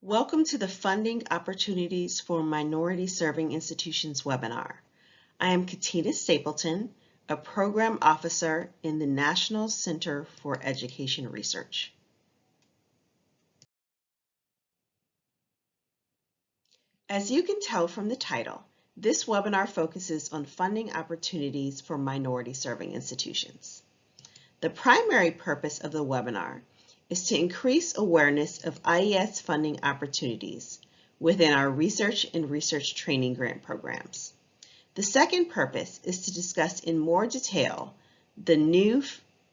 Welcome to the Funding Opportunities for Minority Serving Institutions webinar. I am Katina Stapleton, a Program Officer in the National Center for Education Research. As you can tell from the title, this webinar focuses on funding opportunities for minority serving institutions. The primary purpose of the webinar is to increase awareness of IES funding opportunities within our research and research training grant programs. The second purpose is to discuss in more detail the new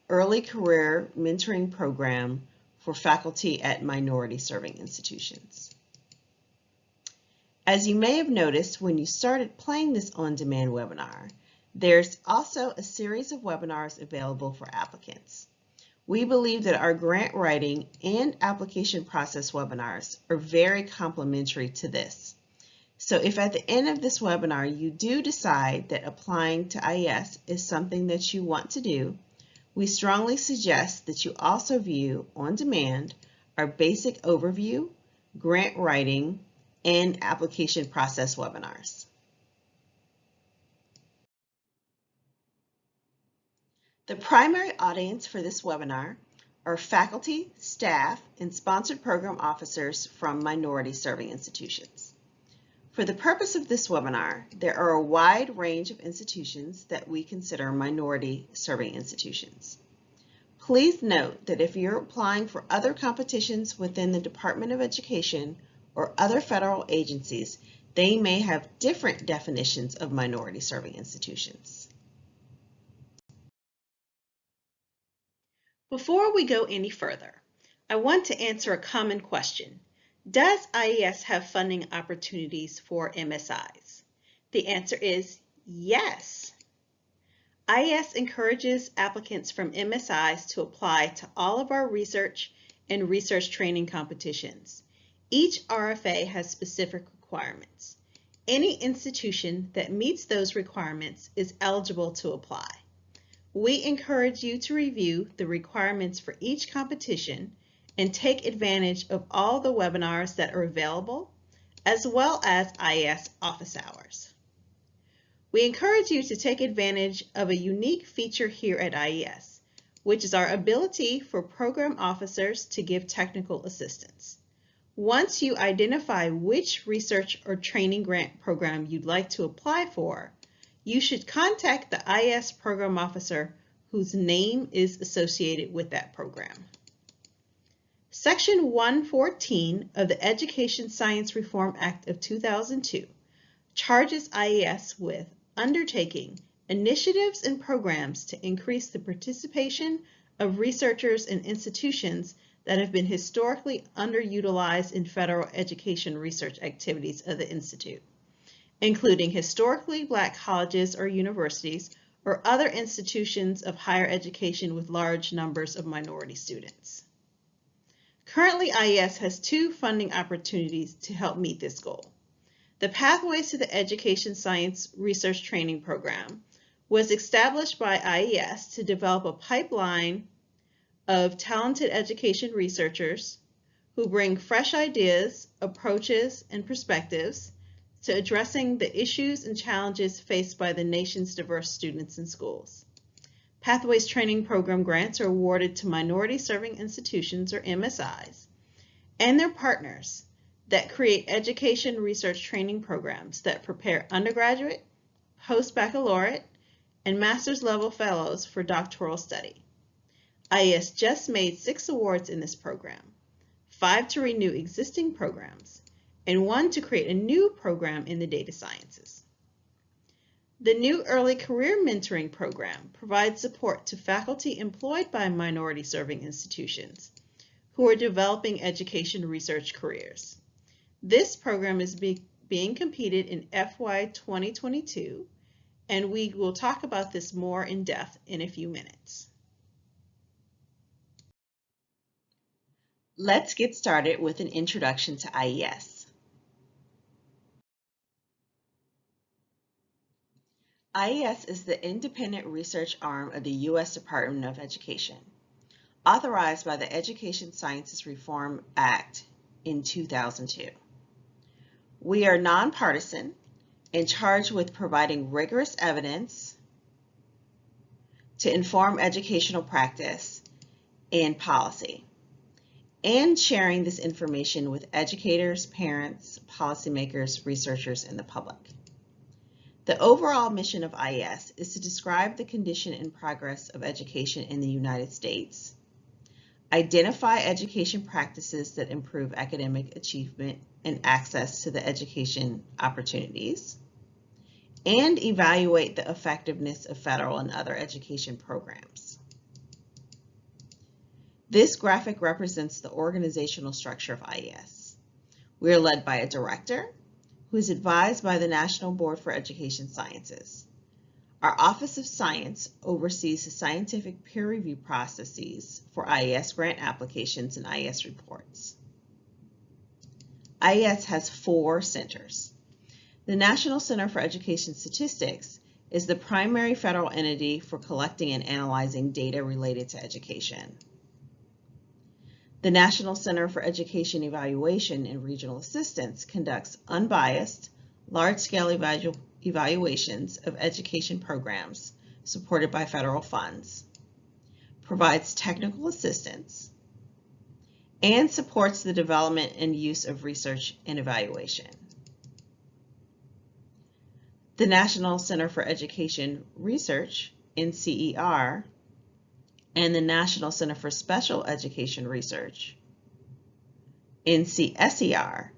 early career mentoring program for faculty at minority serving institutions. As you may have noticed when you started playing this on-demand webinar, there's also a series of webinars available for applicants. We believe that our grant writing and application process webinars are very complementary to this. So if at the end of this webinar you do decide that applying to IES is something that you want to do, we strongly suggest that you also view on demand our basic overview, grant writing, and application process webinars. The primary audience for this webinar are faculty, staff, and sponsored program officers from minority serving institutions. For the purpose of this webinar, there are a wide range of institutions that we consider minority serving institutions. Please note that if you're applying for other competitions within the Department of Education or other federal agencies, they may have different definitions of minority serving institutions. Before we go any further, I want to answer a common question. Does IES have funding opportunities for MSIs? The answer is yes. IES encourages applicants from MSIs to apply to all of our research and research training competitions. Each RFA has specific requirements. Any institution that meets those requirements is eligible to apply. We encourage you to review the requirements for each competition and take advantage of all the webinars that are available, as well as IES office hours. We encourage you to take advantage of a unique feature here at IES, which is our ability for program officers to give technical assistance. Once you identify which research or training grant program you'd like to apply for, you should contact the IES program officer whose name is associated with that program. Section 114 of the Education Science Reform Act of 2002 charges IES with undertaking initiatives and programs to increase the participation of researchers and institutions that have been historically underutilized in federal education research activities of the Institute, including historically Black colleges or universities or other institutions of higher education with large numbers of minority students. Currently, IES has two funding opportunities to help meet this goal. The Pathways to the Education Science Research Training Program was established by IES to develop a pipeline of talented education researchers who bring fresh ideas, approaches, and perspectives to addressing the issues and challenges faced by the nation's diverse students in schools. Pathways Training Program grants are awarded to minority serving institutions, or MSIs, and their partners that create education research training programs that prepare undergraduate, post-baccalaureate, and master's level fellows for doctoral study. IES just made 6 awards in this program, 5 to renew existing programs, and 1 to create a new program in the data sciences. The new Early Career Mentoring Program provides support to faculty employed by minority serving institutions who are developing education research careers. This program is being competed in FY 2022, and we will talk about this more in depth in a few minutes. Let's get started with an introduction to IES. IES is the independent research arm of the U.S. Department of Education. Authorized by the Education Sciences Reform Act in 2002. We are nonpartisan and charged with providing rigorous evidence to inform educational practice and policy, and sharing this information with educators, parents, policymakers, researchers, and the public. The overall mission of IES is to describe the condition and progress of education in the United States, identify education practices that improve academic achievement and access to the education opportunities, and evaluate the effectiveness of federal and other education programs. This graphic represents the organizational structure of IES. We are led by a director who is advised by the National Board for Education Sciences. Our Office of Science oversees the scientific peer review processes for IES grant applications and IES reports. IES has 4 centers. The National Center for Education Statistics is the primary federal entity for collecting and analyzing data related to education. The National Center for Education Evaluation and Regional Assistance conducts unbiased, large-scale evaluations of education programs supported by federal funds, provides technical assistance, and supports the development and use of research and evaluation. The National Center for Education Research, NCER, and the National Center for Special Education Research, NCSER,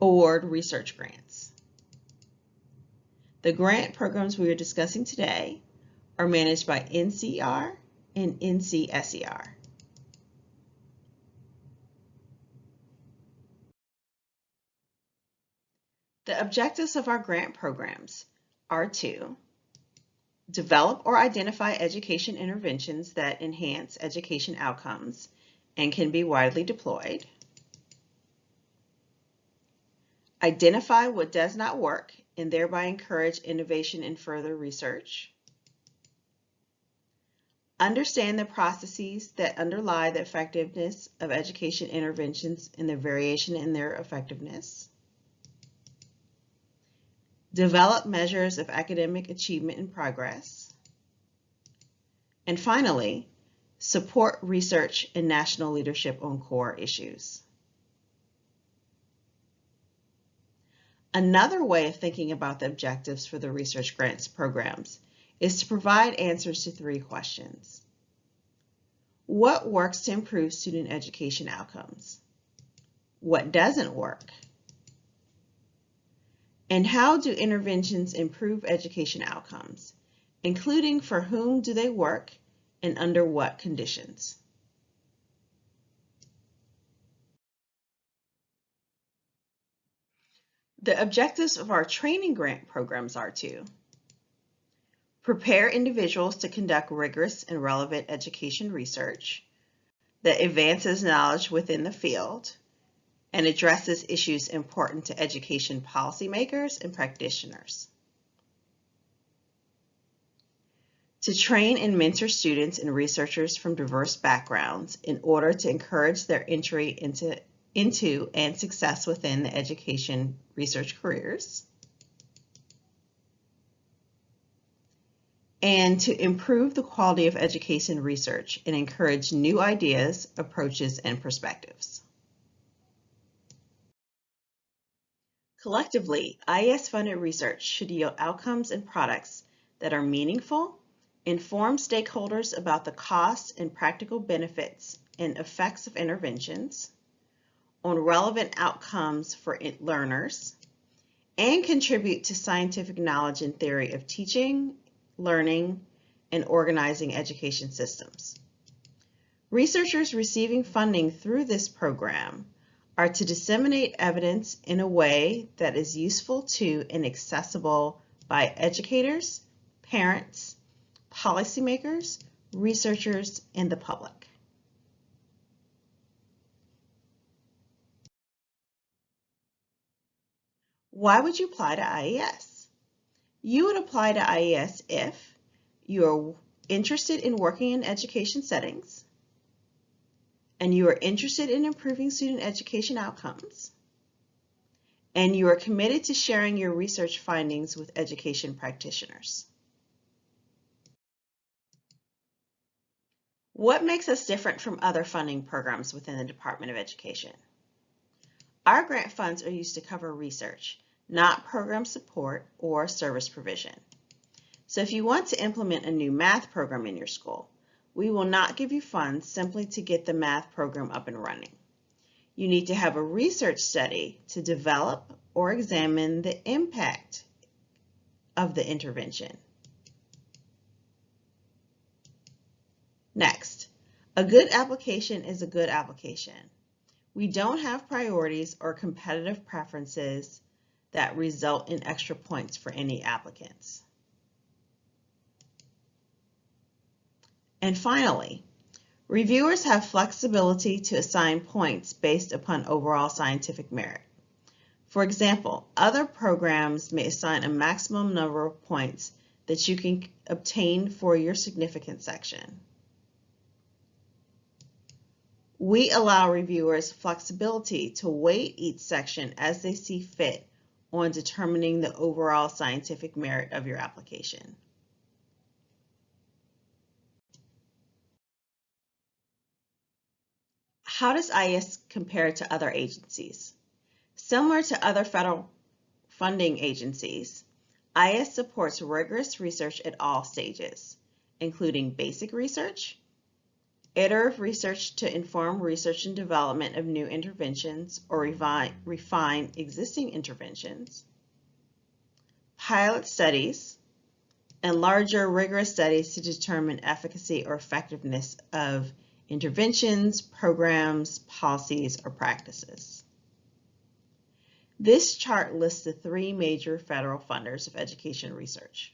award research grants. The grant programs we are discussing today are managed by NCER and NCSER. The objectives of our grant programs are to develop or identify education interventions that enhance education outcomes and can be widely deployed, identify what does not work and thereby encourage innovation and further research, understand the processes that underlie the effectiveness of education interventions and the variation in their effectiveness, develop measures of academic achievement and progress, and finally, support research and national leadership on core issues. Another way of thinking about the objectives for the research grants programs is to provide answers to 3 questions. What works to improve student education outcomes? What doesn't work? And how do interventions improve education outcomes, including for whom do they work and under what conditions? The objectives of our training grant programs are to prepare individuals to conduct rigorous and relevant education research that advances knowledge within the field and addresses issues important to education policymakers and practitioners. To train and mentor students and researchers from diverse backgrounds in order to encourage their entry into and success within the education research careers. And to improve the quality of education research and encourage new ideas, approaches, and perspectives. Collectively, IES-funded research should yield outcomes and products that are meaningful, inform stakeholders about the costs and practical benefits and effects of interventions, on relevant outcomes for learners, and contribute to scientific knowledge and theory of teaching, learning, and organizing education systems. Researchers receiving funding through this program are to disseminate evidence in a way that is useful to and accessible by educators, parents, policymakers, researchers, and the public. Why would you apply to IES? You would apply to IES if you are interested in working in education settings, and you are interested in improving student education outcomes, and you are committed to sharing your research findings with education practitioners. What makes us different from other funding programs within the Department of Education? Our grant funds are used to cover research, not program support or service provision. So if you want to implement a new math program in your school, we will not give you funds simply to get the math program up and running. You need to have a research study to develop or examine the impact of the intervention. Next, a good application is a good application. We don't have priorities or competitive preferences that result in extra points for any applicants. And finally, reviewers have flexibility to assign points based upon overall scientific merit. For example, other programs may assign a maximum number of points that you can obtain for your significance section. We allow reviewers flexibility to weight each section as they see fit on determining the overall scientific merit of your application. How does IES compare to other agencies? Similar to other federal funding agencies, IES supports rigorous research at all stages, including basic research, iterative research to inform research and development of new interventions or refine existing interventions, pilot studies, and larger rigorous studies to determine efficacy or effectiveness of interventions, programs, policies, or practices. This chart lists the three major federal funders of education research: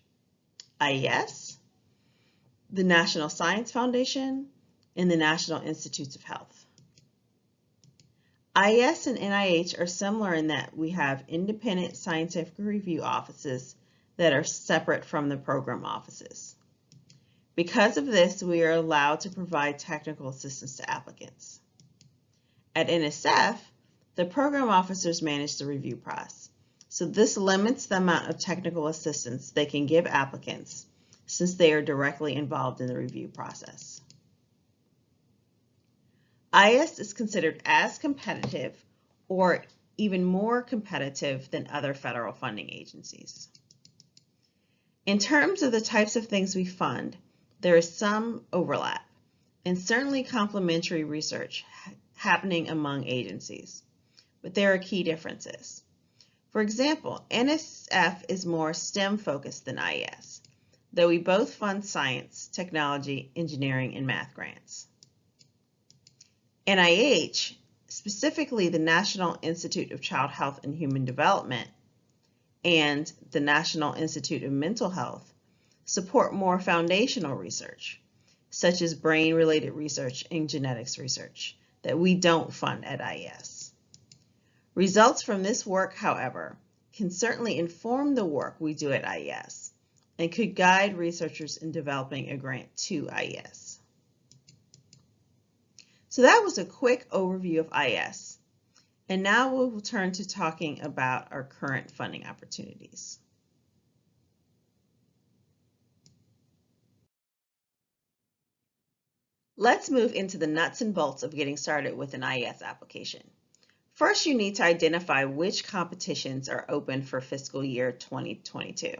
IES, the National Science Foundation, and the National Institutes of Health. IES and NIH are similar in that we have independent scientific review offices that are separate from the program offices. Because of this, we are allowed to provide technical assistance to applicants. At NSF, the program officers manage the review process, so this limits the amount of technical assistance they can give applicants since they are directly involved in the review process. IES is considered as competitive or even more competitive than other federal funding agencies. In terms of the types of things we fund, there is some overlap and certainly complementary research happening among agencies, but there are key differences. For example, NSF is more STEM focused than IES, though we both fund science, technology, engineering, and math grants. NIH, specifically the National Institute of Child Health and Human Development and the National Institute of Mental Health, support more foundational research, such as brain-related research and genetics research, that we don't fund at IES. Results from this work, however, can certainly inform the work we do at IES and could guide researchers in developing a grant to IES. So that was a quick overview of IES, and now we'll turn to talking about our current funding opportunities. Let's move into the nuts and bolts of getting started with an IES application. First, you need to identify which competitions are open for fiscal year 2022.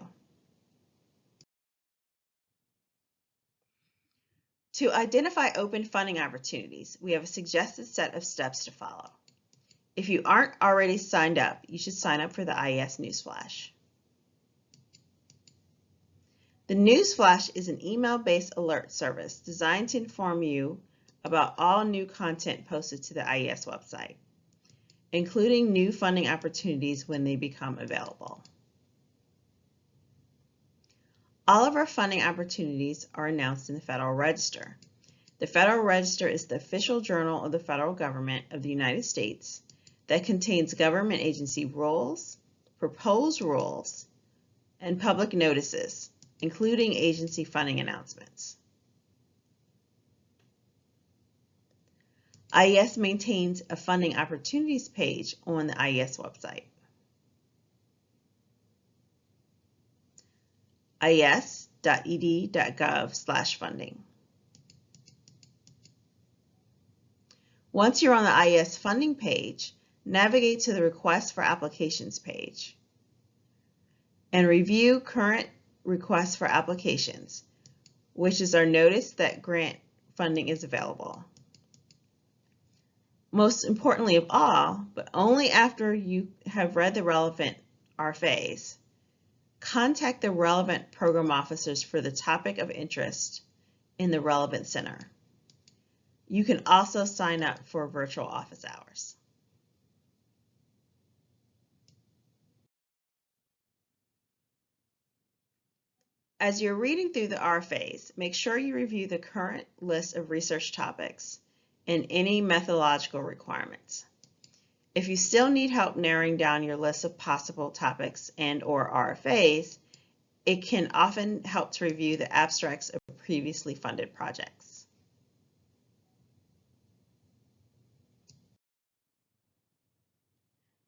To identify open funding opportunities, we have a suggested set of steps to follow. If you aren't already signed up, you should sign up for the IES Newsflash. The Newsflash is an email-based alert service designed to inform you about all new content posted to the IES website, including new funding opportunities when they become available. All of our funding opportunities are announced in the Federal Register. The Federal Register is the official journal of the federal government of the United States that contains government agency rules, proposed rules, and public notices, including agency funding announcements. IES maintains a funding opportunities page on the IES website. ies.ed.gov/funding. Once you're on the IES funding page, navigate to the Request for Applications page and review current requests for applications, which is our notice that grant funding is available. Most importantly of all, but only after you have read the relevant RFAs, contact the relevant program officers for the topic of interest in the relevant center. You can also sign up for virtual office hours. As you're reading through the RFAs, make sure you review the current list of research topics and any methodological requirements. If you still need help narrowing down your list of possible topics and/or RFAs, it can often help to review the abstracts of previously funded projects.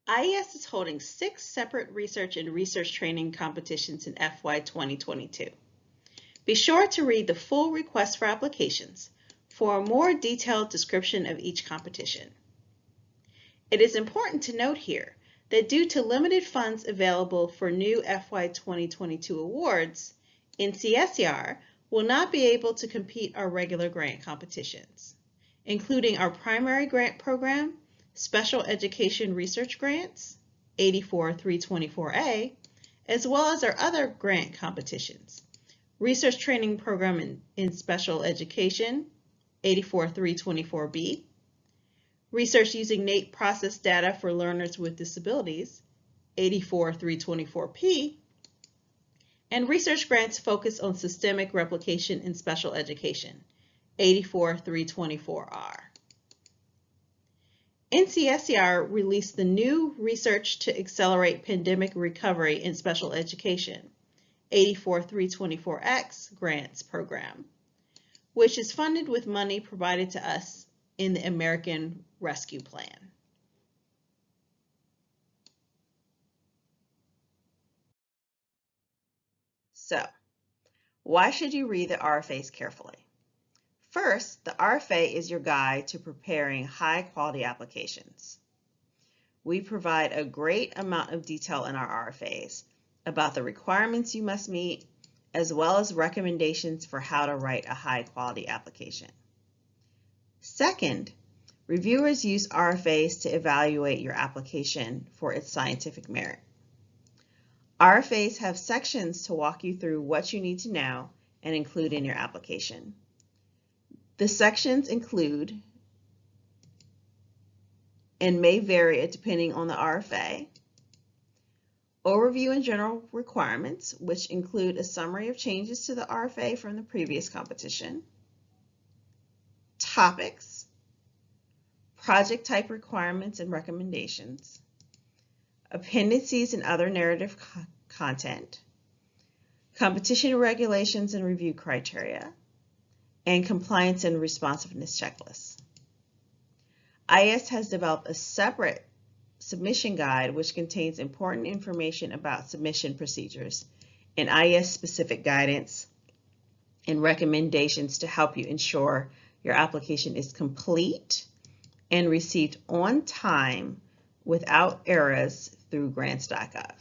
IES is holding 6 separate research and research training competitions in FY 2022. Be sure to read the full request for applications for a more detailed description of each competition. It is important to note here that due to limited funds available for new FY 2022 awards, NCSER will not be able to compete our regular grant competitions, including our primary grant program, Special Education Research Grants, 84324A, as well as our other grant competitions, Research Training Program in Special Education, 84324B, Research Using NAEP Process Data for Learners with Disabilities, 84324P, and research grants focused on systemic replication in special education, 84324R. NCSER released the new Research to Accelerate Pandemic Recovery in Special Education, 84324X grants program, which is funded with money provided to us in the American Rescue Plan. So, why should you read the RFAs carefully? First, the RFA is your guide to preparing high-quality applications. We provide a great amount of detail in our RFAs about the requirements you must meet, as well as recommendations for how to write a high-quality application. Second, reviewers use RFAs to evaluate your application for its scientific merit. RFAs have sections to walk you through what you need to know and include in your application. The sections include, and may vary depending on the RFA, overview and general requirements, which include a summary of changes to the RFA from the previous competition, topics, project type requirements and recommendations, appendices and other narrative content, competition regulations and review criteria, and compliance and responsiveness checklists. IES has developed a separate submission guide which contains important information about submission procedures and IES-specific guidance and recommendations to help you ensure your application is complete and received on time without errors through grants.gov.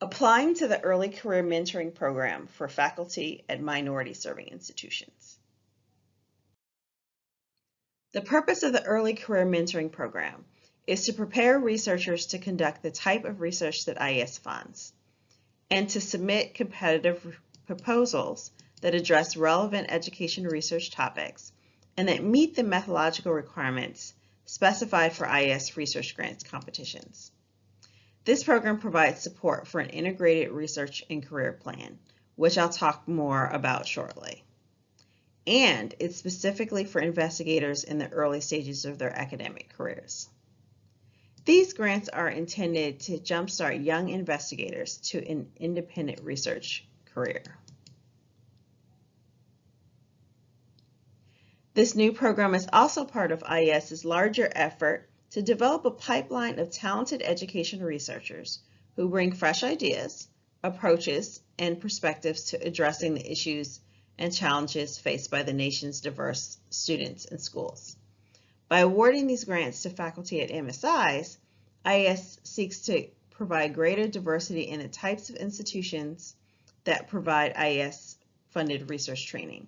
Applying to the Early Career Mentoring Program for faculty at minority serving institutions. The purpose of the Early Career Mentoring Program is to prepare researchers to conduct the type of research that IES funds and to submit competitive proposals that address relevant education research topics and that meet the methodological requirements specified for IES research grants competitions. This program provides support for an integrated research and career plan, which I'll talk more about shortly. And it's specifically for investigators in the early stages of their academic careers. These grants are intended to jumpstart young investigators to an independent research career. This new program is also part of IES's larger effort to develop a pipeline of talented education researchers who bring fresh ideas, approaches, and perspectives to addressing the issues and challenges faced by the nation's diverse students and schools. By awarding these grants to faculty at MSIs, IES seeks to provide greater diversity in the types of institutions that provide IES-funded research training.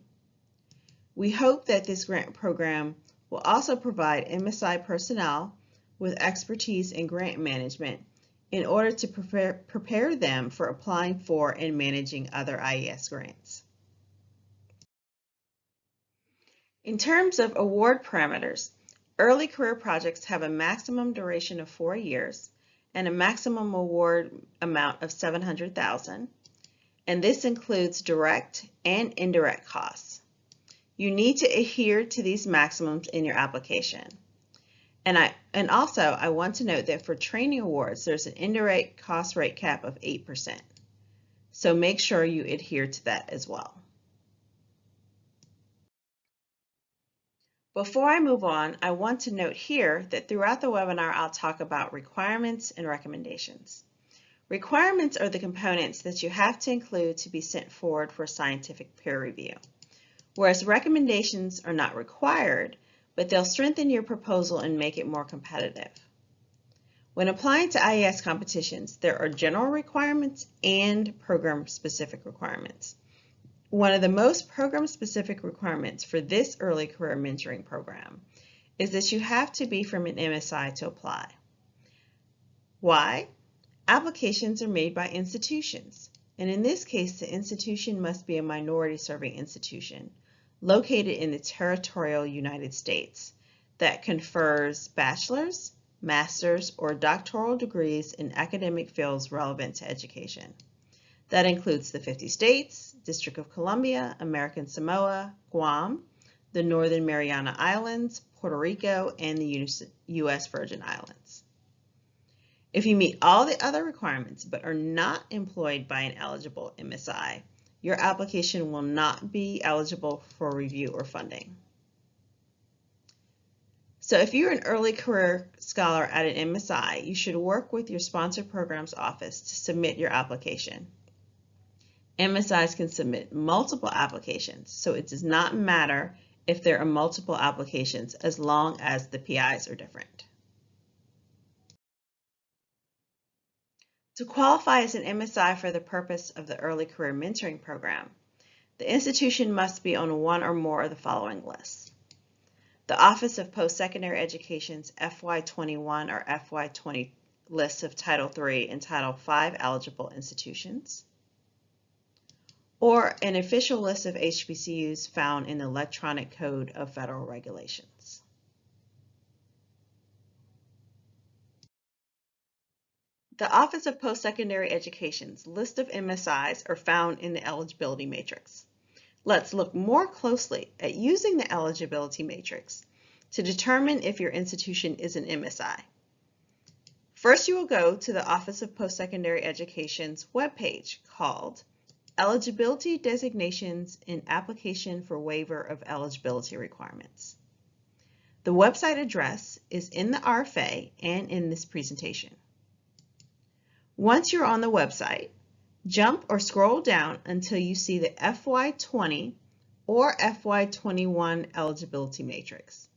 We hope that this grant program will also provide MSI personnel with expertise in grant management in order to prepare them for applying for and managing other IES grants. In terms of award parameters, early career projects have a maximum duration of 4 years and a maximum award amount of $700,000, and this includes direct and indirect costs. You need to adhere to these maximums in your application. And also, I want to note that for training awards, there's an indirect cost rate cap of 8%. So make sure you adhere to that as well. Before I move on, I want to note here that throughout the webinar, I'll talk about requirements and recommendations. Requirements are the components that you have to include to be sent forward for scientific peer review, whereas recommendations are not required, but they'll strengthen your proposal and make it more competitive. When applying to IES competitions, there are general requirements and program-specific requirements. One of the most program-specific requirements for this early career mentoring program is that you have to be from an MSI to apply. Why? Applications are made by institutions, and in this case, the institution must be a minority-serving institution located in the territorial United States that confers bachelor's, master's, or doctoral degrees in academic fields relevant to education. That includes the 50 states, District of Columbia, American Samoa, Guam, the Northern Mariana Islands, Puerto Rico, and the U.S. Virgin Islands. If you meet all the other requirements but are not employed by an eligible MSI, your application will not be eligible for review or funding. So if you're an early career scholar at an MSI, you should work with your sponsored programs office to submit your application. MSIs can submit multiple applications, so it does not matter if there are multiple applications as long as the PIs are different. To qualify as an MSI for the purpose of the Early Career Mentoring Program, the institution must be on one or more of the following lists: the Office of Post-Secondary Education's FY21 or FY20 lists of Title III and Title V eligible institutions, or an official list of HBCUs found in the Electronic Code of Federal Regulations. The Office of Post-Secondary Education's list of MSIs are found in the eligibility matrix. Let's look more closely at using the eligibility matrix to determine if your institution is an MSI. First, you will go to the Office of Post-Secondary Education's webpage called Eligibility Designations and Application for Waiver of Eligibility Requirements. The website address is in the RFA and in this presentation. Once you're on the website, jump or scroll down until you see the FY20 or FY21 eligibility matrix.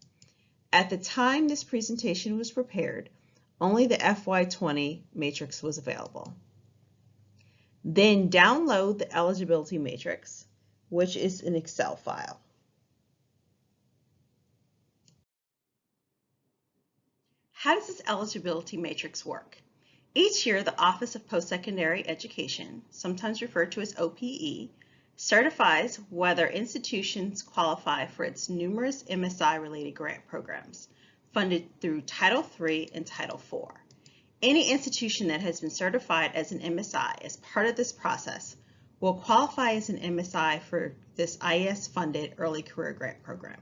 At the time this presentation was prepared, only the FY20 matrix was available. Then download the eligibility matrix, which is an Excel file. How does this eligibility matrix work? Each year, the Office of Post-Secondary Education, sometimes referred to as OPE, certifies whether institutions qualify for its numerous MSI-related grant programs funded through Title III and Title IV. Any institution that has been certified as an MSI as part of this process will qualify as an MSI for this IES-funded early career grant program.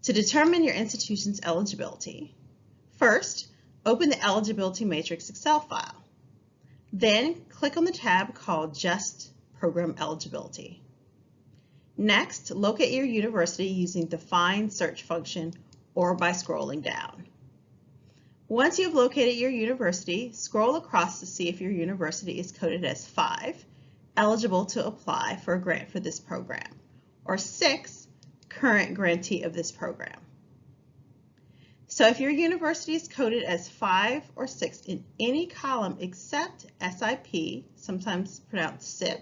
To determine your institution's eligibility, first, open the eligibility matrix Excel file. Then click on the tab called Just Program Eligibility. Next, locate your university using the Find search function or by scrolling down. Once you've located your university, scroll across to see if your university is coded as 5, eligible to apply for a grant for this program, or 6, current grantee of this program. So if your university is coded as 5 or 6 in any column except SIP, sometimes pronounced SIP,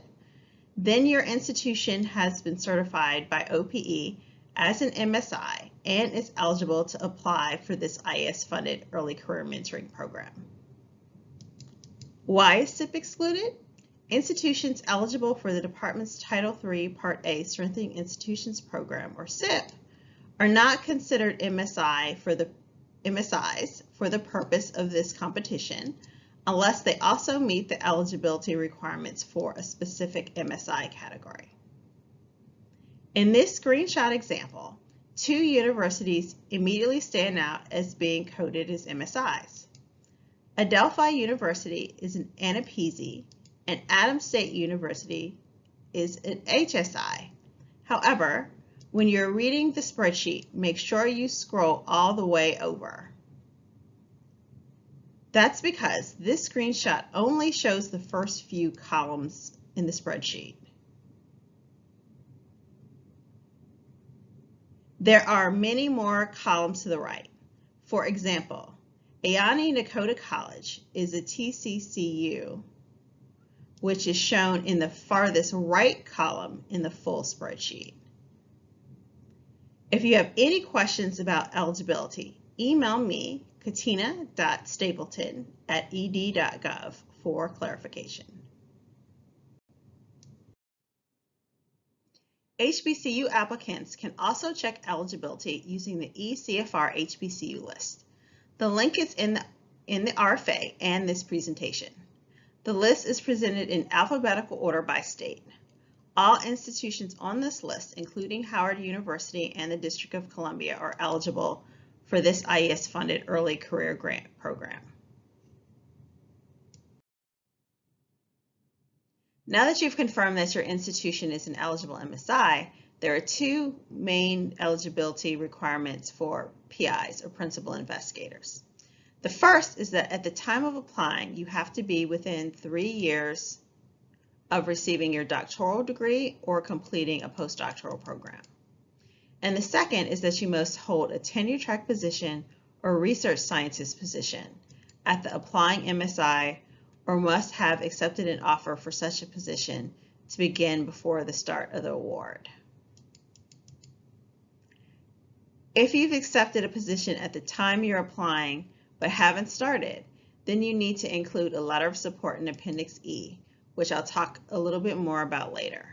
then your institution has been certified by OPE as an MSI and is eligible to apply for this IES-funded early career mentoring program. Why is SIP excluded? Institutions eligible for the Department's Title III Part A Strengthening Institutions Program, or SIP, are not considered MSIs for the purpose of this competition unless they also meet the eligibility requirements for a specific MSI category. In this screenshot example, 2 universities immediately stand out as being coded as MSIs. Adelphi University is an ANAPESI and Adams State University is an HSI. However, when you're reading the spreadsheet, make sure you scroll all the way over. That's because this screenshot only shows the first few columns in the spreadsheet. There are many more columns to the right. For example, Ayani Nakota College is a TCCU, which is shown in the farthest right column in the full spreadsheet. If you have any questions about eligibility, email me, katina.stapleton@ed.gov for clarification. HBCU applicants can also check eligibility using the eCFR HBCU list. The link is in the RFA and this presentation. The list is presented in alphabetical order by state. All institutions on this list, including Howard University and the District of Columbia, are eligible for this IES-funded early career grant program. Now that you've confirmed that your institution is an eligible MSI, there are 2 main eligibility requirements for PIs, or principal investigators. The first is that at the time of applying, you have to be within 3 years of receiving your doctoral degree or completing a postdoctoral program. And the second is that you must hold a tenure-track position or research scientist position at the applying MSI or must have accepted an offer for such a position to begin before the start of the award. If you've accepted a position at the time you're applying but haven't started, then you need to include a letter of support in Appendix E, which I'll talk a little bit more about later.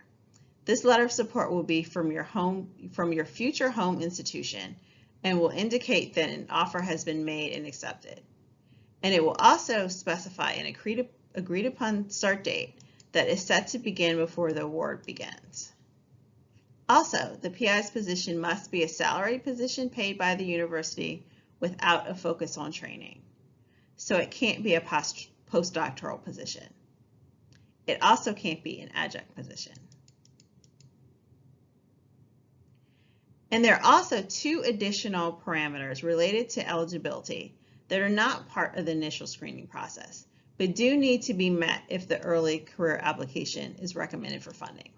This letter of support will be from your future home institution and will indicate that an offer has been made and accepted. And it will also specify an agreed upon start date that is set to begin before the award begins. Also, the PI's position must be a salaried position paid by the university without a focus on training. So it can't be a postdoctoral position. It also can't be an adjunct position. And there are also 2 additional parameters related to eligibility that are not part of the initial screening process, but do need to be met if the early career application is recommended for funding.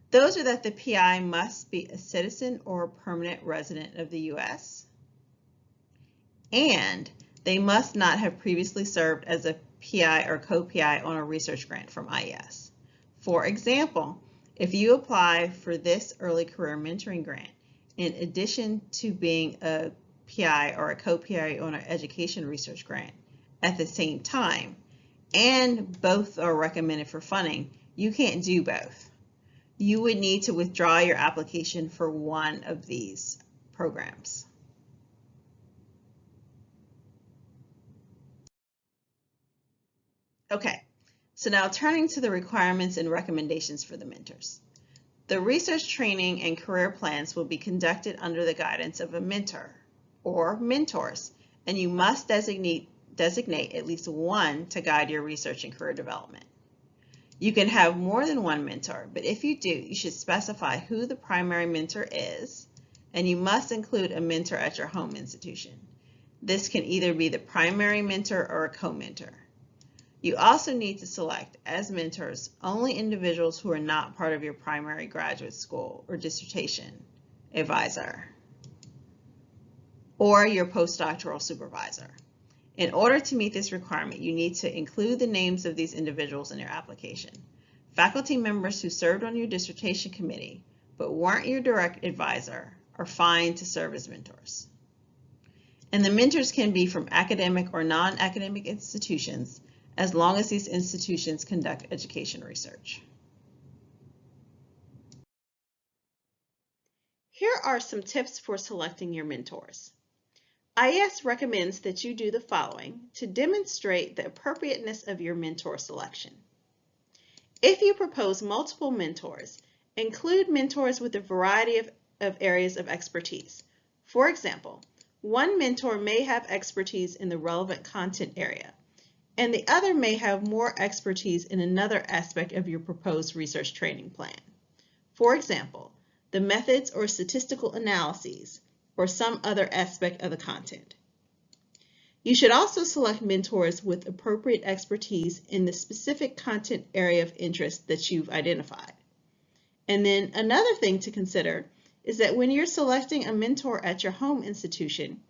Those are that the PI must be a citizen or permanent resident of the U.S., and they must not have previously served as a PI or co-PI on a research grant from IES. For example, if you apply for this early career mentoring grant, in addition to being a PI or a co-PI on an education research grant at the same time, and both are recommended for funding, you can't do both. You would need to withdraw your application for one of these programs. Okay, so now turning to the requirements and recommendations for the mentors. The research training and career plans will be conducted under the guidance of a mentor or mentors, and you must designate at least one to guide your research and career development. You can have more than one mentor, but if you do, you should specify who the primary mentor is, and you must include a mentor at your home institution. This can either be the primary mentor or a co-mentor. You also need to select as mentors only individuals who are not part of your primary graduate school or dissertation advisor or your postdoctoral supervisor. In order to meet this requirement, you need to include the names of these individuals in your application. Faculty members who served on your dissertation committee but weren't your direct advisor are fine to serve as mentors. And the mentors can be from academic or non-academic institutions, as long as these institutions conduct education research. Here are some tips for selecting your mentors. IES recommends that you do the following to demonstrate the appropriateness of your mentor selection. If you propose multiple mentors, include mentors with a variety of areas of expertise. For example, one mentor may have expertise in the relevant content area, and the other may have more expertise in another aspect of your proposed research training plan. For example, the methods or statistical analyses, or some other aspect of the content. You should also select mentors with appropriate expertise in the specific content area of interest that you've identified. And then another thing to consider is that when you're selecting a mentor at your home institution,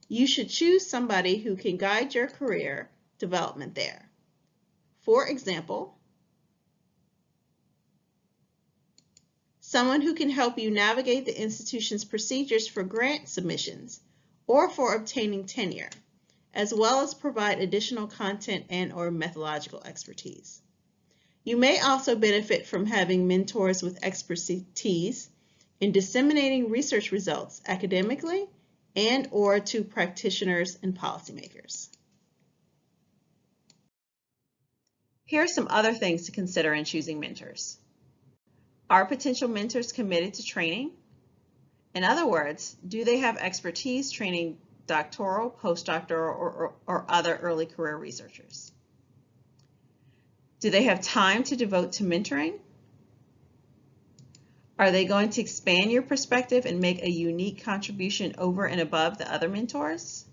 you should choose somebody who can guide your career development there. For example, someone who can help you navigate the institution's procedures for grant submissions or for obtaining tenure, as well as provide additional content and/or methodological expertise. You may also benefit from having mentors with expertise in disseminating research results academically and/or to practitioners and policymakers. Here are some other things to consider in choosing mentors. Are potential mentors committed to training? In other words, do they have expertise training doctoral, postdoctoral, or other early career researchers? Do they have time to devote to mentoring? Are they going to expand your perspective and make a unique contribution over and above the other mentors?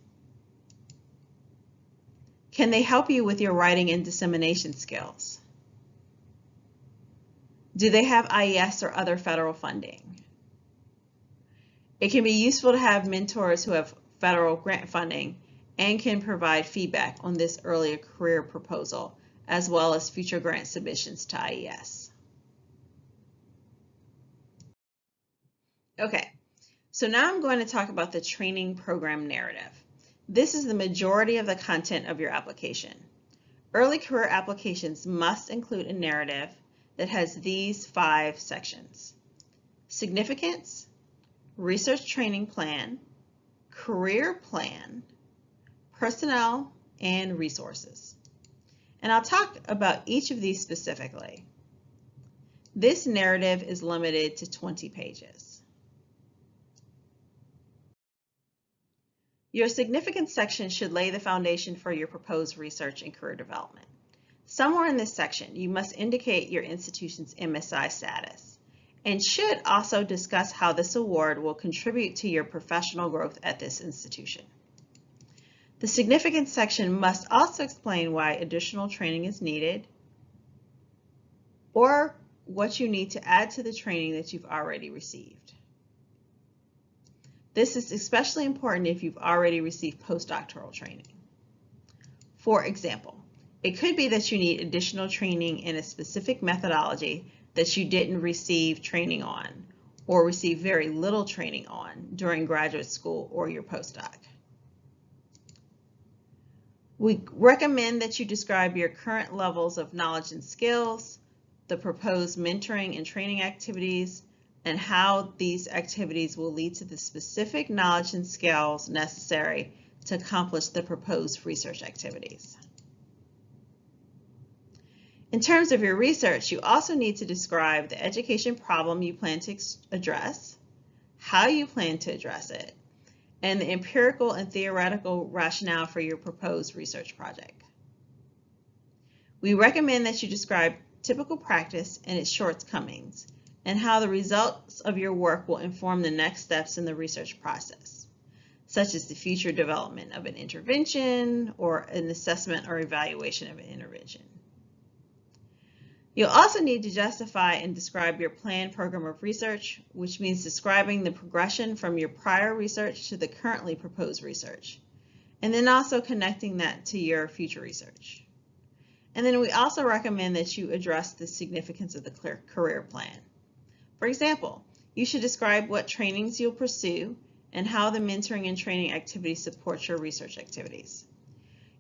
Can they help you with your writing and dissemination skills? Do they have IES or other federal funding? It can be useful to have mentors who have federal grant funding and can provide feedback on this earlier career proposal, as well as future grant submissions to IES. Okay, so now I'm going to talk about the training program narrative. This is the majority of the content of your application. Early career applications must include a narrative that has these 5 sections: significance, research training plan, career plan, personnel, and resources. And I'll talk about each of these specifically. This narrative is limited to 20 pages. Your significance section should lay the foundation for your proposed research and career development. Somewhere in this section, you must indicate your institution's MSI status and should also discuss how this award will contribute to your professional growth at this institution. The significance section must also explain why additional training is needed or what you need to add to the training that you've already received. This is especially important if you've already received postdoctoral training. For example, it could be that you need additional training in a specific methodology that you didn't receive training on or receive very little training on during graduate school or your postdoc. We recommend that you describe your current levels of knowledge and skills, the proposed mentoring and training activities, and how these activities will lead to the specific knowledge and skills necessary to accomplish the proposed research activities. In terms of your research, you also need to describe the education problem you plan to address, how you plan to address it, and the empirical and theoretical rationale for your proposed research project. We recommend that you describe typical practice and its shortcomings, and how the results of your work will inform the next steps in the research process, such as the future development of an intervention or an assessment or evaluation of an intervention. You'll also need to justify and describe your planned program of research, which means describing the progression from your prior research to the currently proposed research, and then also connecting that to your future research. And then we also recommend that you address the significance of the career plan. For example, you should describe what trainings you'll pursue and how the mentoring and training activities support your research activities.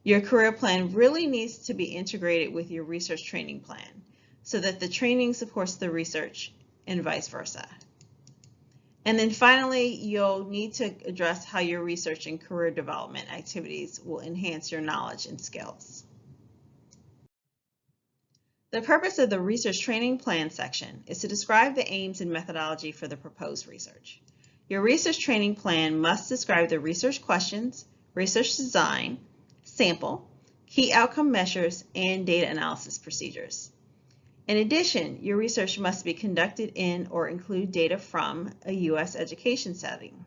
Your career plan really needs to be integrated with your research training plan so that the training supports the research and vice versa. And then finally, you'll need to address how your research and career development activities will enhance your knowledge and skills. The purpose of the research training plan section is to describe the aims and methodology for the proposed research. Your research training plan must describe the research questions, research design, sample, key outcome measures, and data analysis procedures. In addition, your research must be conducted in or include data from a U.S. education setting.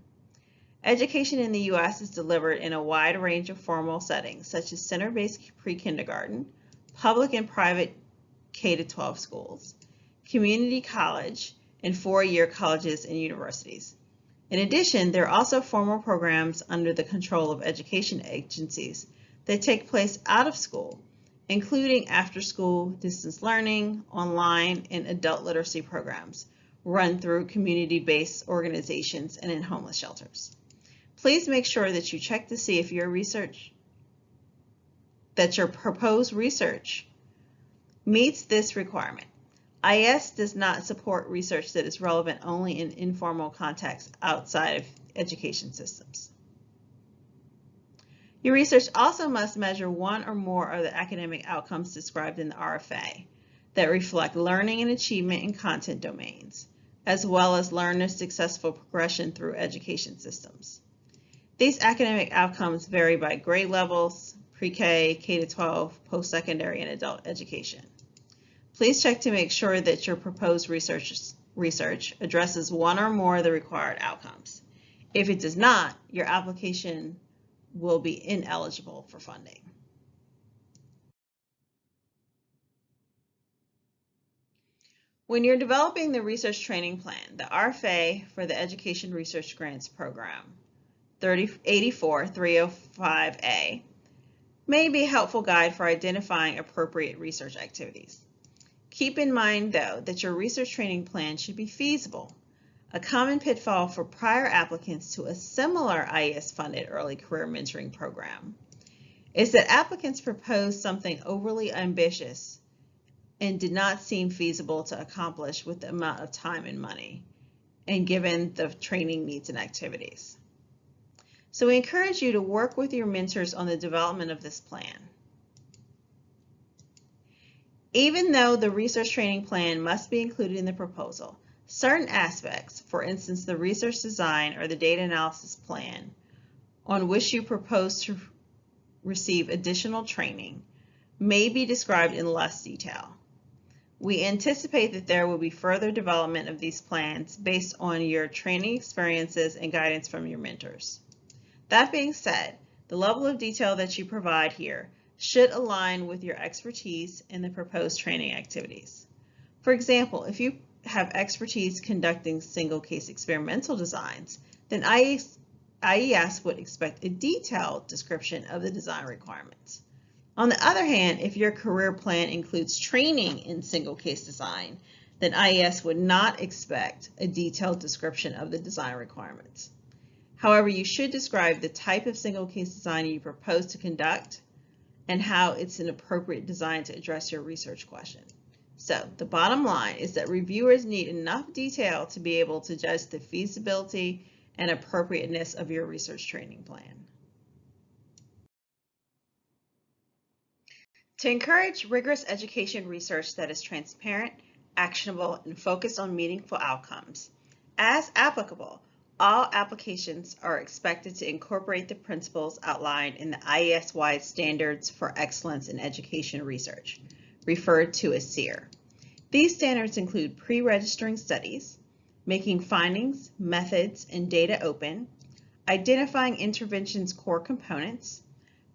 Education in the U.S. is delivered in a wide range of formal settings, such as center-based pre-kindergarten, public and private K-12 schools, community college, and four-year colleges and universities. In addition, there are also formal programs under the control of education agencies that take place out of school, including after-school, distance learning, online, and adult literacy programs run through community-based organizations and in homeless shelters. Please make sure that you check to see if your proposed research meets this requirement. IES does not support research that is relevant only in informal contexts outside of education systems. Your research also must measure one or more of the academic outcomes described in the RFA that reflect learning and achievement in content domains, as well as learners' successful progression through education systems. These academic outcomes vary by grade levels, pre-K, K-12, post-secondary, and adult education. Please check to make sure that your proposed research addresses one or more of the required outcomes. If it does not, your application will be ineligible for funding. When you're developing the research training plan, the RFA for the Education Research Grants Program, 84305A, may be a helpful guide for identifying appropriate research activities. Keep in mind, though, that your research training plan should be feasible. A common pitfall for prior applicants to a similar IES-funded early career mentoring program is that applicants proposed something overly ambitious and did not seem feasible to accomplish with the amount of time and money, and given the training needs and activities. So we encourage you to work with your mentors on the development of this plan. Even though the research training plan must be included in the proposal, certain aspects, for instance, the research design or the data analysis plan, on which you propose to receive additional training, may be described in less detail. We anticipate that there will be further development of these plans based on your training experiences and guidance from your mentors. That being said, the level of detail that you provide here should align with your expertise in the proposed training activities. For example, if you have expertise conducting single case experimental designs, then IES would expect a detailed description of the design requirements. On the other hand, if your career plan includes training in single case design, then IES would not expect a detailed description of the design requirements. However, you should describe the type of single case design you propose to conduct and how it's an appropriate design to address your research question. So the bottom line is that reviewers need enough detail to be able to judge the feasibility and appropriateness of your research training plan. To encourage rigorous education research that is transparent, actionable, and focused on meaningful outcomes, as applicable, all applications are expected to incorporate the principles outlined in the IES-wide Standards for Excellence in Education Research, referred to as SEER. These standards include pre-registering studies, making findings, methods, and data open, identifying intervention's core components,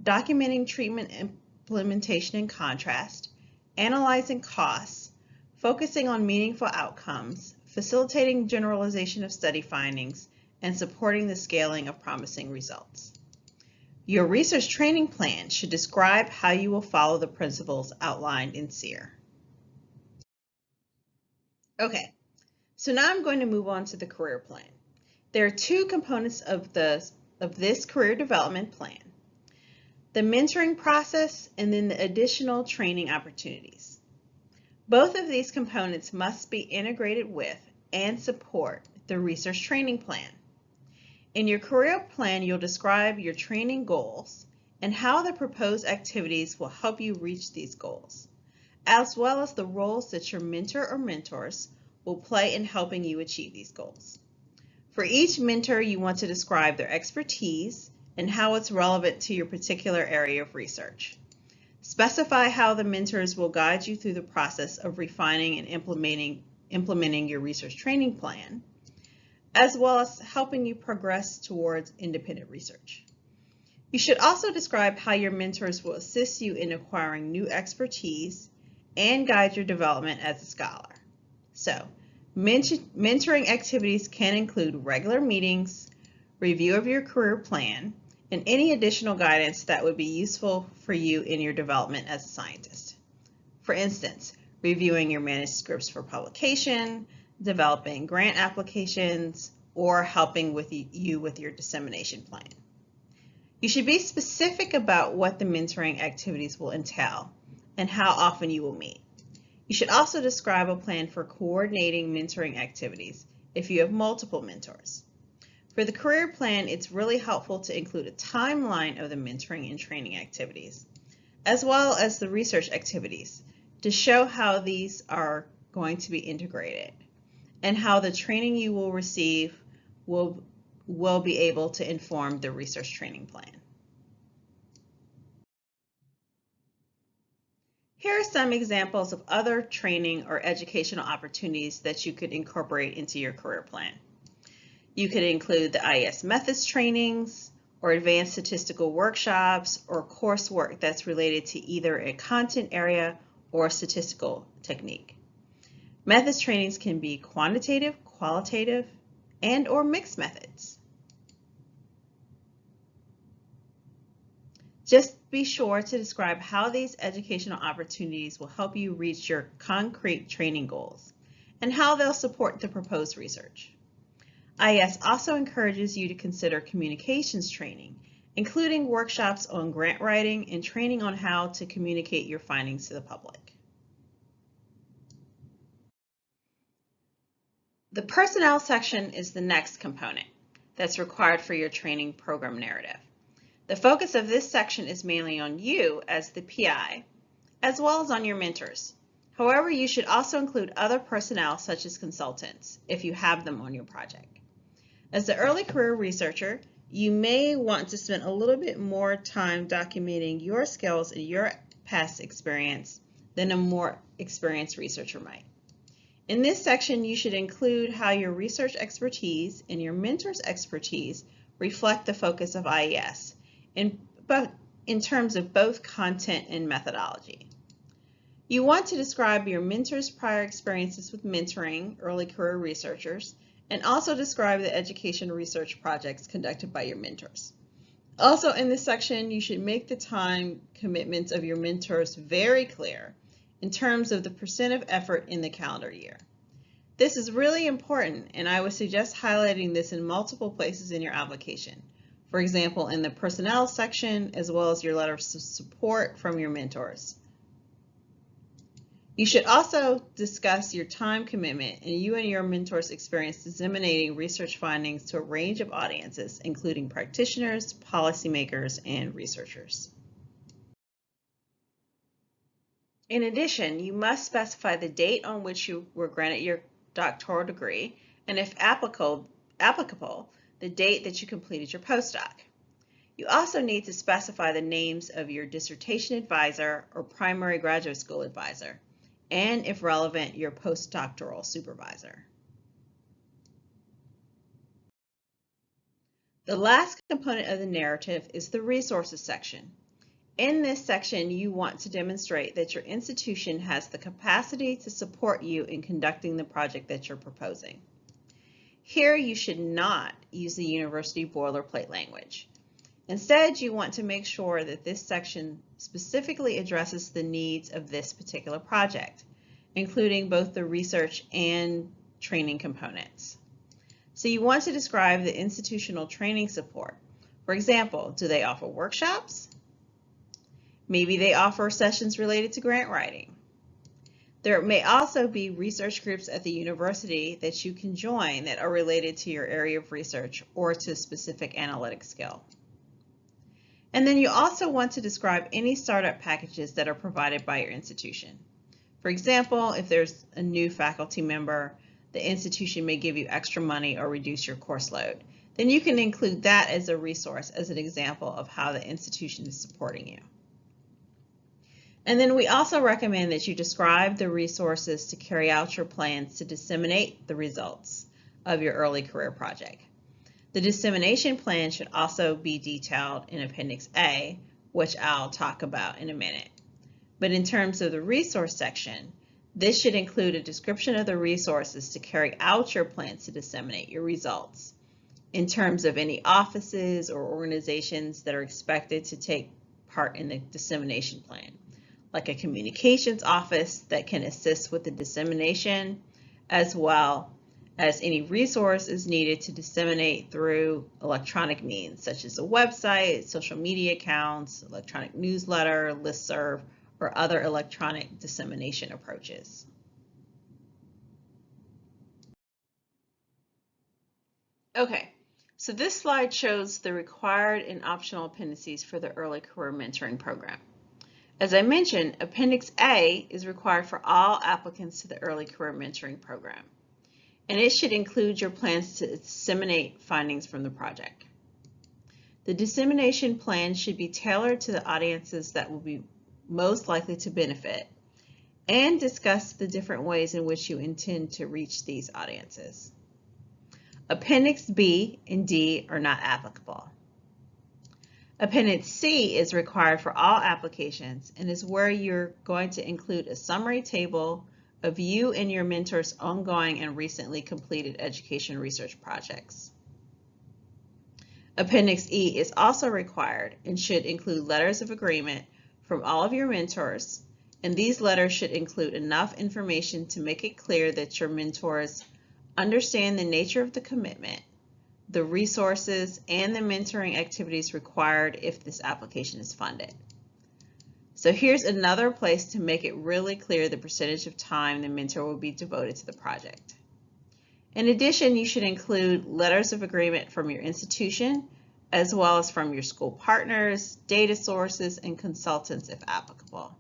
documenting treatment implementation and contrast, analyzing costs, focusing on meaningful outcomes, facilitating generalization of study findings, and supporting the scaling of promising results. Your research training plan should describe how you will follow the principles outlined in SEER. Okay, so now I'm going to move on to the career plan. There are two components of this career development plan: the mentoring process and then the additional training opportunities. Both of these components must be integrated with and support the research training plan. In your career plan, you'll describe your training goals and how the proposed activities will help you reach these goals, as well as the roles that your mentor or mentors will play in helping you achieve these goals. For each mentor, you want to describe their expertise and how it's relevant to your particular area of research. Specify how the mentors will guide you through the process of refining and implementing your research training plan, as well as helping you progress towards independent research. You should also describe how your mentors will assist you in acquiring new expertise and guide your development as a scholar. So, mentoring activities can include regular meetings, review of your career plan, and any additional guidance that would be useful for you in your development as a scientist. For instance, reviewing your manuscripts for publication, developing grant applications, or helping with you with your dissemination plan. You should be specific about what the mentoring activities will entail and how often you will meet. You should also describe a plan for coordinating mentoring activities if you have multiple mentors. For the career plan, it's really helpful to include a timeline of the mentoring and training activities, as well as the research activities, to show how these are going to be integrated and how the training you will receive will be able to inform the research training plan. Here are some examples of other training or educational opportunities that you could incorporate into your career plan. You could include the IES methods trainings, or advanced statistical workshops, or coursework that's related to either a content area or a statistical technique. Methods trainings can be quantitative, qualitative, and/or mixed methods. Just be sure to describe how these educational opportunities will help you reach your concrete training goals and how they'll support the proposed research. IES also encourages you to consider communications training, including workshops on grant writing and training on how to communicate your findings to the public. The personnel section is the next component that's required for your training program narrative. The focus of this section is mainly on you as the PI, as well as on your mentors. However, you should also include other personnel such as consultants, if you have them on your project. As the early career researcher, you may want to spend a little bit more time documenting your skills and your past experience than a more experienced researcher might. In this section, you should include how your research expertise and your mentor's expertise reflect the focus of IES in terms of both content and methodology. You want to describe your mentor's prior experiences with mentoring early career researchers and also describe the education research projects conducted by your mentors. Also in this section, you should make the time commitments of your mentors very clear in terms of the % of effort in the calendar year. This is really important, and I would suggest highlighting this in multiple places in your application. For example, in the personnel section, as well as your letters of support from your mentors. You should also discuss your time commitment and you and your mentor's experience disseminating research findings to a range of audiences, including practitioners, policymakers, and researchers. In addition, you must specify the date on which you were granted your doctoral degree, and if applicable, the date that you completed your postdoc. You also need to specify the names of your dissertation advisor or primary graduate school advisor, and if relevant, your postdoctoral supervisor. The last component of the narrative is the resources section. In this section, you want to demonstrate that your institution has the capacity to support you in conducting the project that you're proposing. Here, you should not use the university boilerplate language. Instead, you want to make sure that this section specifically addresses the needs of this particular project, including both the research and training components. So you want to describe the institutional training support. For example, do they offer workshops? Maybe they offer sessions related to grant writing. There may also be research groups at the university that you can join that are related to your area of research or to a specific analytic skill. And then you also want to describe any startup packages that are provided by your institution. For example, if there's a new faculty member, the institution may give you extra money or reduce your course load. Then you can include that as a resource as an example of how the institution is supporting you. And then we also recommend that you describe the resources to carry out your plans to disseminate the results of your early career project. The dissemination plan should also be detailed in Appendix A, which I'll talk about in a minute. But in terms of the resource section, this should include a description of the resources to carry out your plans to disseminate your results in terms of any offices or organizations that are expected to take part in the dissemination plan, like a communications office that can assist with the dissemination, as well as any resources needed to disseminate through electronic means, such as a website, social media accounts, electronic newsletter, listserv, or other electronic dissemination approaches. Okay, so this slide shows the required and optional appendices for the Early Career Mentoring Program. As I mentioned, Appendix A is required for all applicants to the Early Career Mentoring Program, and it should include your plans to disseminate findings from the project. The dissemination plan should be tailored to the audiences that will be most likely to benefit and discuss the different ways in which you intend to reach these audiences. Appendix B and D are not applicable. Appendix C is required for all applications and is where you're going to include a summary table of you and your mentor's ongoing and recently completed education research projects. Appendix E is also required and should include letters of agreement from all of your mentors, and these letters should include enough information to make it clear that your mentors understand the nature of the commitment, the resources, and the mentoring activities required if this application is funded. So here's another place to make it really clear the percentage of time the mentor will be devoted to the project. In addition, you should include letters of agreement from your institution, as well as from your school partners, data sources, and consultants if applicable.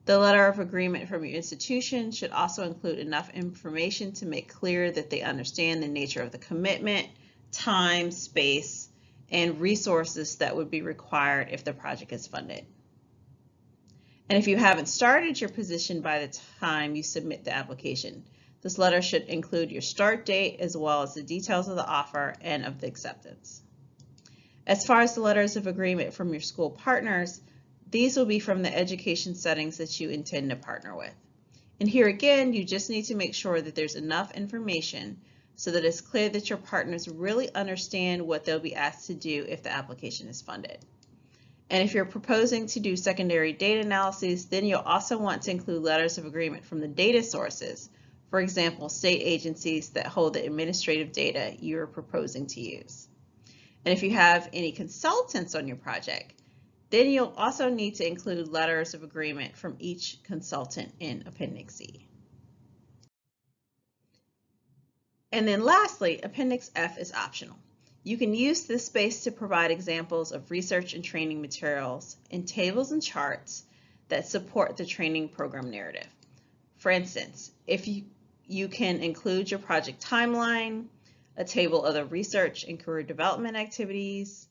The letter of agreement from your institution should also include enough information to make clear that they understand the nature of the commitment, time, space, and resources that would be required if the project is funded. And if you haven't started your position by the time you submit the application, this letter should include your start date as well as the details of the offer and of the acceptance. As far as the letters of agreement from your school partners, these will be from the education settings that you intend to partner with. And here again, you just need to make sure that there's enough information so that it's clear that your partners really understand what they'll be asked to do if the application is funded. And if you're proposing to do secondary data analyses, then you'll also want to include letters of agreement from the data sources, for example, state agencies that hold the administrative data you're proposing to use. And if you have any consultants on your project, then you'll also need to include letters of agreement from each consultant in Appendix C. And then lastly, Appendix F is optional. You can use this space to provide examples of research and training materials and tables and charts that support the training program narrative. For instance, if you can include your project timeline, a table of the research and career development activities,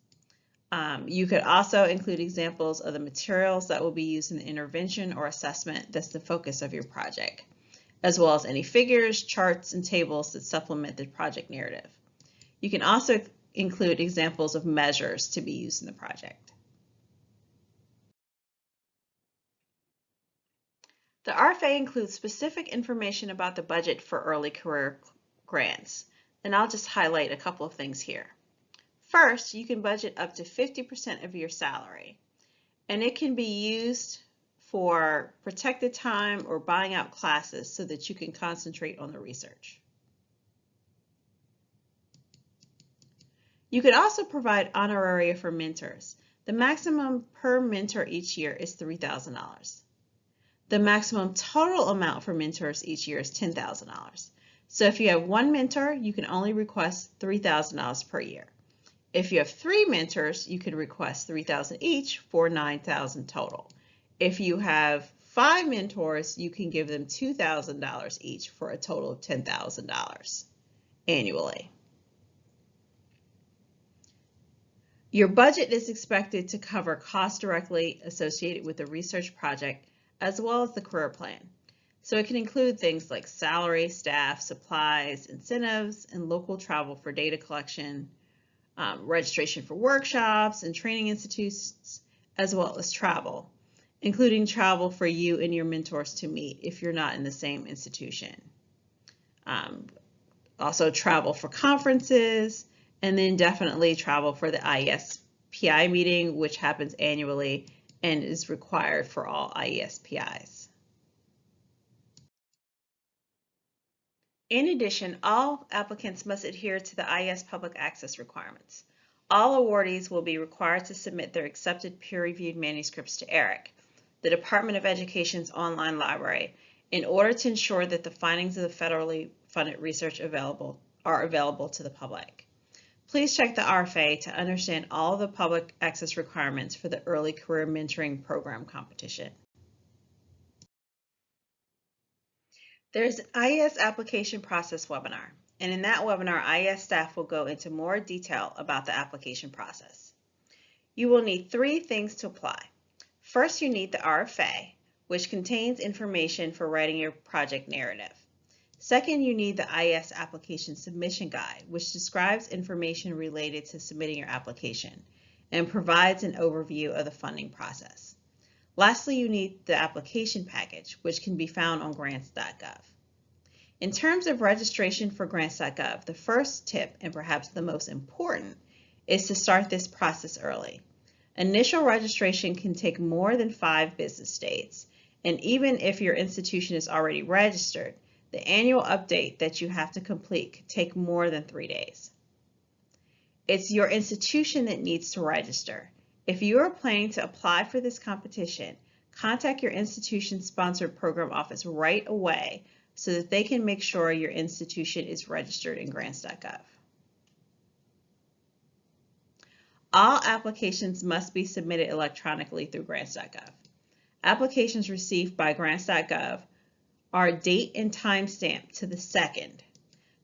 You could also include examples of the materials that will be used in the intervention or assessment that's the focus of your project, as well as any figures, charts, and tables that supplement the project narrative. You can also include examples of measures to be used in the project. The RFA includes specific information about the budget for early career grants, and I'll just highlight a couple of things here. First, you can budget up to 50% of your salary, and it can be used for protected time or buying out classes so that you can concentrate on the research. You could also provide honoraria for mentors. The maximum per mentor each year is $3,000. The maximum total amount for mentors each year is $10,000. So if you have one mentor, you can only request $3,000 per year. If you have 3 mentors, you can request $3,000 each for $9,000 total. If you have 5 mentors, you can give them $2,000 each for a total of $10,000 annually. Your budget is expected to cover costs directly associated with the research project as well as the career plan. So it can include things like salary, staff, supplies, incentives, and local travel for data collection, registration for workshops and training institutes, as well as travel, including travel for you and your mentors to meet if you're not in the same institution. Also travel for conferences, and then definitely travel for the IESPI meeting, which happens annually and is required for all IESPIs. In addition, all applicants must adhere to the IES public access requirements. All awardees will be required to submit their accepted peer-reviewed manuscripts to ERIC, the Department of Education's online library, in order to ensure that the findings of the federally funded research are available to the public. Please check the RFA to understand all of the public access requirements for the Early Career Mentoring Program competition. There's an IES application process webinar, and in that webinar, IES staff will go into more detail about the application process. You will need 3 things to apply. First, you need the RFA, which contains information for writing your project narrative. Second, you need the IES application submission guide, which describes information related to submitting your application and provides an overview of the funding process. Lastly, you need the application package, which can be found on grants.gov. In terms of registration for grants.gov, the first tip, and perhaps the most important, is to start this process early. Initial registration can take more than 5 business days, and even if your institution is already registered, the annual update that you have to complete could take more than 3 days. It's your institution that needs to register. If you are planning to apply for this competition, contact your institution's sponsored program office right away so that they can make sure your institution is registered in grants.gov. All applications must be submitted electronically through grants.gov. Applications received by grants.gov are date and time stamped to the second.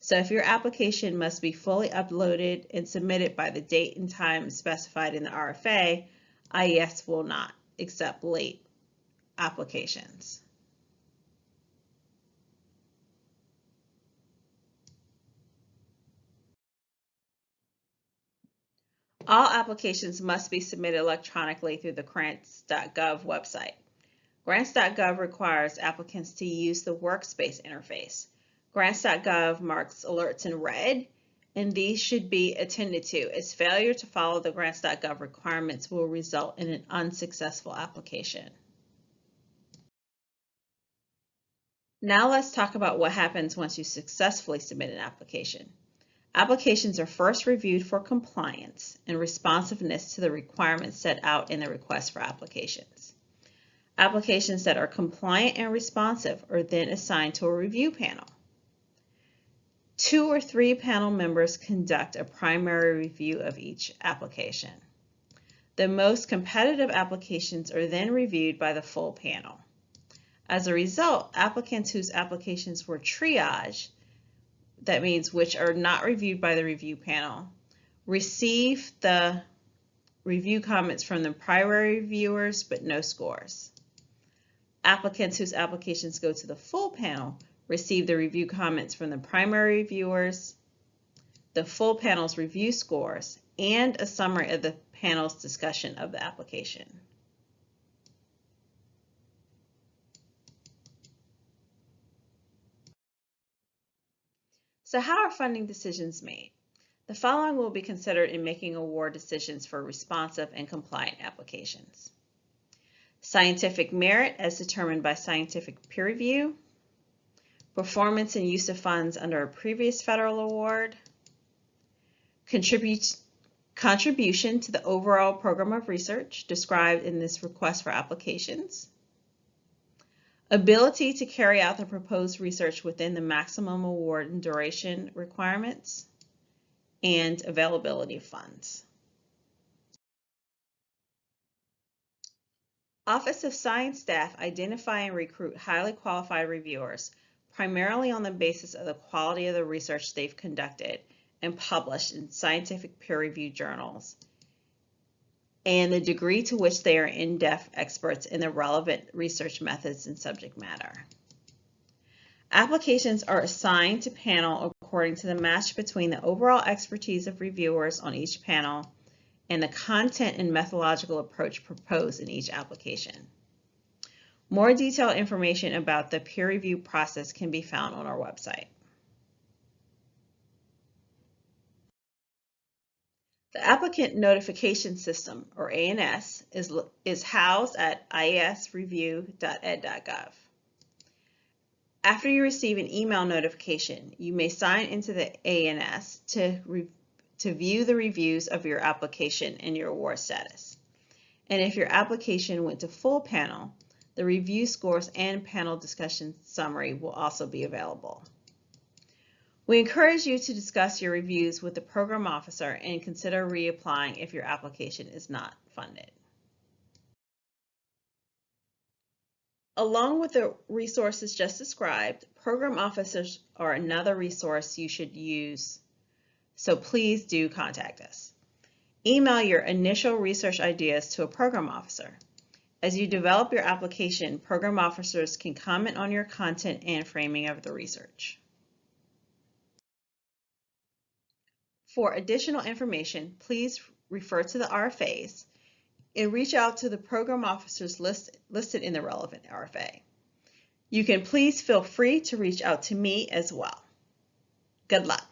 So if your application must be fully uploaded and submitted by the date and time specified in the RFA, IES will not accept late applications. All applications must be submitted electronically through the grants.gov website. Grants.gov requires applicants to use the workspace interface. Grants.gov marks alerts in red, and these should be attended to, as failure to follow the Grants.gov requirements will result in an unsuccessful application. Now let's talk about what happens once you successfully submit an application. Applications are first reviewed for compliance and responsiveness to the requirements set out in the request for applications. Applications that are compliant and responsive are then assigned to a review panel. 2 or 3 panel members conduct a primary review of each application. The most competitive applications are then reviewed by the full panel. As a result, applicants whose applications were triaged, that means which are not reviewed by the review panel, receive the review comments from the primary reviewers, but no scores. Applicants whose applications go to the full panel receive the review comments from the primary reviewers, the full panel's review scores, and a summary of the panel's discussion of the application. So how are funding decisions made? The following will be considered in making award decisions for responsive and compliant applications. Scientific merit as determined by scientific peer review, performance and use of funds under a previous federal award, contribution to the overall program of research described in this request for applications, ability to carry out the proposed research within the maximum award and duration requirements, and availability of funds. Office of Science staff identify and recruit highly qualified reviewers, primarily on the basis of the quality of the research they've conducted and published in scientific peer-reviewed journals, and the degree to which they are in-depth experts in the relevant research methods and subject matter. Applications are assigned to panel according to the match between the overall expertise of reviewers on each panel and the content and methodological approach proposed in each application. More detailed information about the peer review process can be found on our website. The Applicant Notification System, or ANS, is housed at iasreview.ed.gov. After you receive an email notification, you may sign into the ANS to view the reviews of your application and your award status. And if your application went to full panel, the review scores and panel discussion summary will also be available. We encourage you to discuss your reviews with the program officer and consider reapplying if your application is not funded. Along with the resources just described, program officers are another resource you should use, so please do contact us. Email your initial research ideas to a program officer. As you develop your application, program officers can comment on your content and framing of the research. For additional information, please refer to the RFAs and reach out to the program officers listed in the relevant RFA. You can please feel free to reach out to me as well. Good luck.